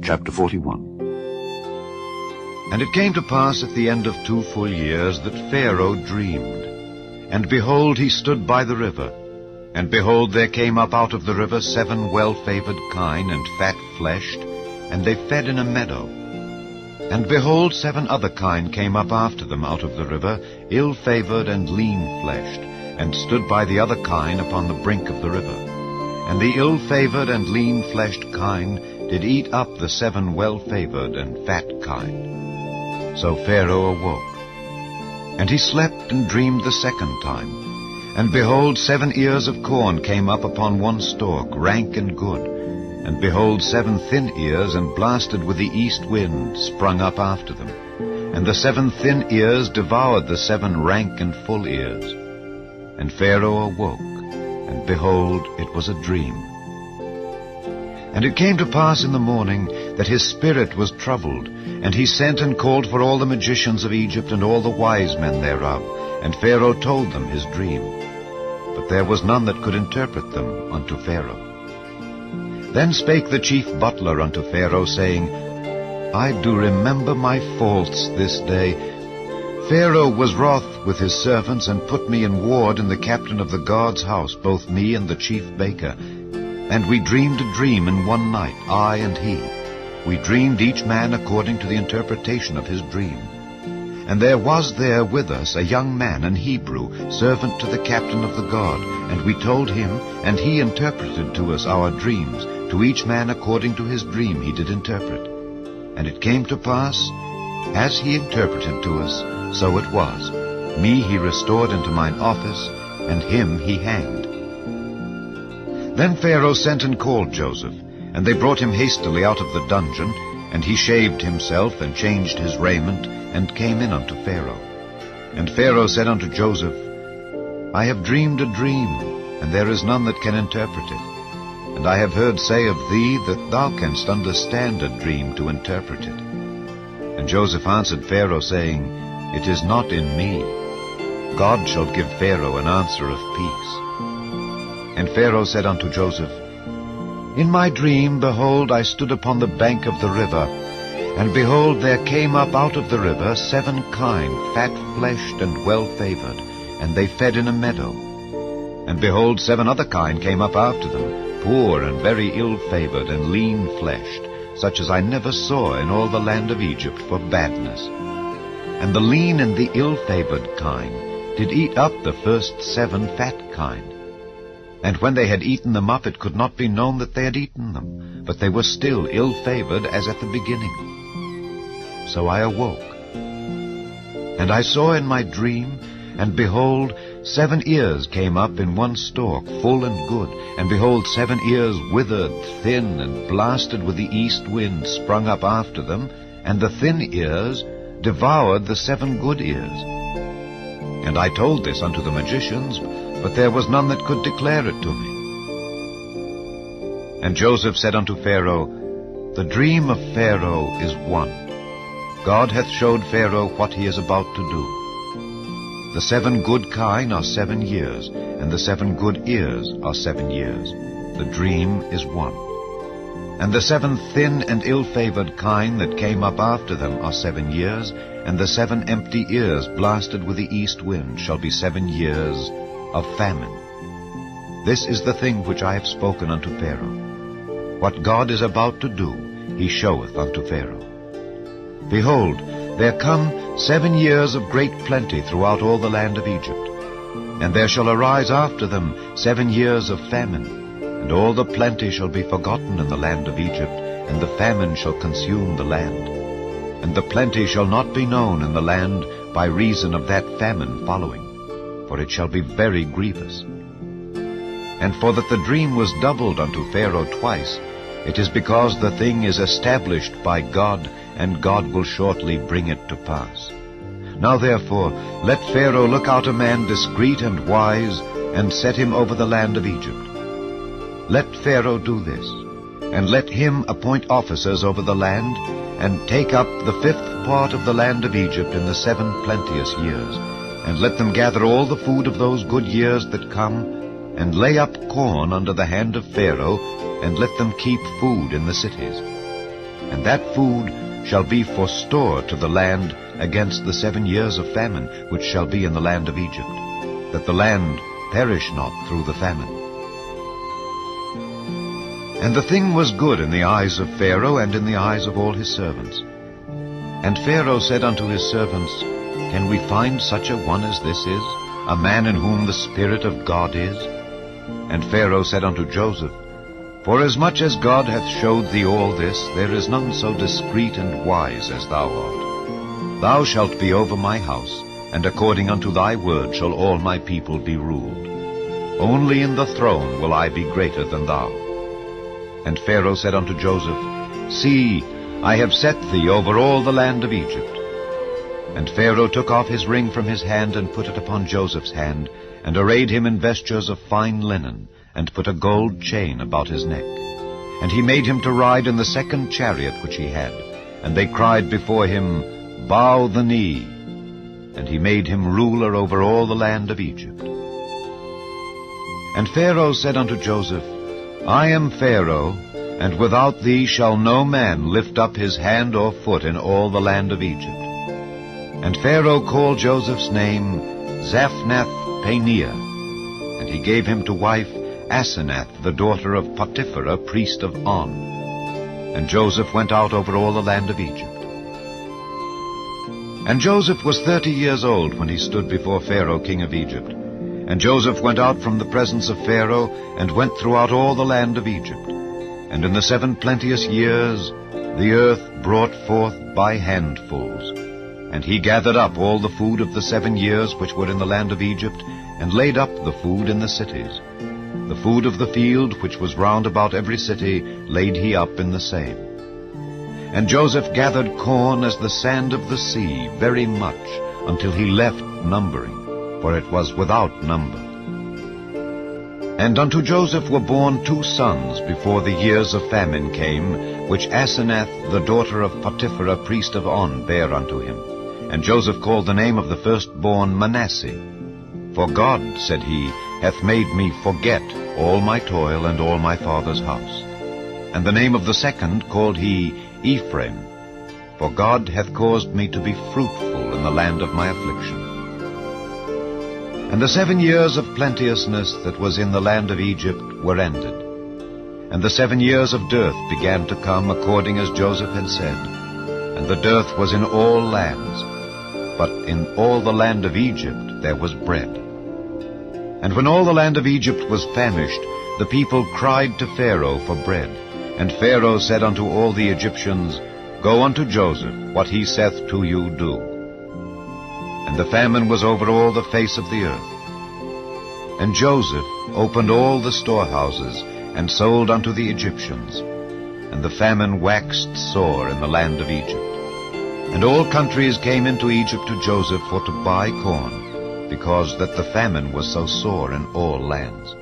Chapter 41. And it came to pass at the end of 2 full years that Pharaoh dreamed. And behold, he stood by the river. And behold, there came up out of the river 7 well-favored kine and fat-fleshed, and they fed in a meadow. And behold, 7 other kine came up after them out of the river, ill-favored and lean-fleshed, and stood by the other kine upon the brink of the river. And the ill-favored and lean-fleshed kine did eat up the 7 well-favored and fat kine. So Pharaoh awoke. And he slept and dreamed the second time. And behold, 7 ears of corn came up upon one stalk, rank and good. And behold, 7 thin ears, and blasted with the east wind, sprung up after them. And the 7 thin ears devoured the 7 rank and full ears. And Pharaoh awoke, and behold, it was a dream. And it came to pass in the morning that his spirit was troubled, and he sent and called for all the magicians of Egypt and all the wise men thereof. And Pharaoh told them his dream. But there was none that could interpret them unto Pharaoh. Then spake the chief butler unto Pharaoh, saying, I do remember my faults this day. Pharaoh was wroth with his servants, and put me in ward in the captain of the guard's house, both me and the chief baker. And we dreamed a dream in one night, I and he. We dreamed each man according to the interpretation of his dream. And there was there with us a young man, an Hebrew, servant to the captain of the guard. And we told him, and he interpreted to us our dreams. To each man according to his dream he did interpret. And it came to pass, as he interpreted to us, so it was. Me he restored into mine office, and him he hanged. Then Pharaoh sent and called Joseph, and they brought him hastily out of the dungeon, and he shaved himself, and changed his raiment, and came in unto Pharaoh. And Pharaoh said unto Joseph, I have dreamed a dream, and there is none that can interpret it. And I have heard say of thee that thou canst understand a dream to interpret it. And Joseph answered Pharaoh, saying, It is not in me. God shall give Pharaoh an answer of peace. And Pharaoh said unto Joseph, In my dream, behold, I stood upon the bank of the river, and behold, there came up out of the river 7 kine, fat-fleshed and well-favored, and they fed in a meadow. And behold, 7 other kine came up after them, poor and very ill-favored and lean-fleshed, such as I never saw in all the land of Egypt for badness. And the lean and the ill-favored kine did eat up the first 7 fat kine. And when they had eaten them up, it could not be known that they had eaten them, but they were still ill-favored as at the beginning. So I awoke. And I saw in my dream, and behold, 7 ears came up in one stalk, full and good, and behold, 7 ears withered, thin, and blasted with the east wind, sprung up after them, and the thin ears devoured the 7 good ears. And I told this unto the magicians, but there was none that could declare it to me. And Joseph said unto Pharaoh, The dream of Pharaoh is one. God hath showed Pharaoh what he is about to do. The 7 good kine are 7 years, and the 7 good ears are 7 years. The dream is one. And the 7 thin and ill-favored kine that came up after them are 7 years, and the 7 empty ears blasted with the east wind shall be 7 years of famine. This is the thing which I have spoken unto Pharaoh. What God is about to do, he showeth unto Pharaoh. Behold, there come 7 years of great plenty throughout all the land of Egypt. And there shall arise after them 7 years of famine, and all the plenty shall be forgotten in the land of Egypt, and the famine shall consume the land. And the plenty shall not be known in the land by reason of that famine following, for it shall be very grievous. And for that the dream was doubled unto Pharaoh twice, it is because the thing is established by God, and God will shortly bring it to pass. Now therefore, let Pharaoh look out a man discreet and wise, and set him over the land of Egypt. Let Pharaoh do this, and let him appoint officers over the land, and take up the 5th part of the land of Egypt in the 7 plenteous years, and let them gather all the food of those good years that come, and lay up corn under the hand of Pharaoh, and let them keep food in the cities. and that food shall be for store to the land against the 7 years of famine which shall be in the land of Egypt, that the land perish not through the famine. And the thing was good in the eyes of Pharaoh and in the eyes of all his servants. And Pharaoh said unto his servants, Can we find such a one as this is, a man in whom the Spirit of God is? And Pharaoh said unto Joseph, Forasmuch as God hath showed thee all this, there is none so discreet and wise as thou art. Thou shalt be over my house, and according unto thy word shall all my people be ruled. Only in the throne will I be greater than thou. And Pharaoh said unto Joseph, See, I have set thee over all the land of Egypt. And Pharaoh took off his ring from his hand, and put it upon Joseph's hand, and arrayed him in vestures of fine linen, and put a gold chain about his neck. And he made him to ride in the second chariot which he had. And they cried before him, Bow the knee. And he made him ruler over all the land of Egypt. And Pharaoh said unto Joseph, I am Pharaoh, and without thee shall no man lift up his hand or foot in all the land of Egypt. And Pharaoh called Joseph's name Zaphnath-Paneah, and he gave him to wife Asenath, the daughter of Potiphera, priest of On. And Joseph went out over all the land of Egypt. And Joseph was 30 years old when he stood before Pharaoh king of Egypt. And Joseph went out from the presence of Pharaoh, and went throughout all the land of Egypt. And in the 7 plenteous years the earth brought forth by handfuls. And he gathered up all the food of the 7 years which were in the land of Egypt, and laid up the food in the cities. The food of the field which was round about every city laid he up in the same. And Joseph gathered corn as the sand of the sea, very much, until he left numbering, for it was without number. And unto Joseph were born 2 sons before the years of famine came, which Asenath, the daughter of Potiphera, priest of On, bare unto him. And Joseph called the name of the firstborn Manasseh. For God, said he, hath made me forget all my toil and all my father's house. And the name of the second called he Ephraim, for God hath caused me to be fruitful in the land of my affliction. And the 7 years of plenteousness that was in the land of Egypt were ended. And the 7 years of dearth began to come, according as Joseph had said. And the dearth was in all lands, but in all the land of Egypt there was bread. And when all the land of Egypt was famished, the people cried to Pharaoh for bread. And Pharaoh said unto all the Egyptians, Go unto Joseph, what he saith to you do. And the famine was over all the face of the earth. And Joseph opened all the storehouses, and sold unto the Egyptians. And the famine waxed sore in the land of Egypt. And all countries came into Egypt to Joseph for to buy corn, because that the famine was so sore in all lands.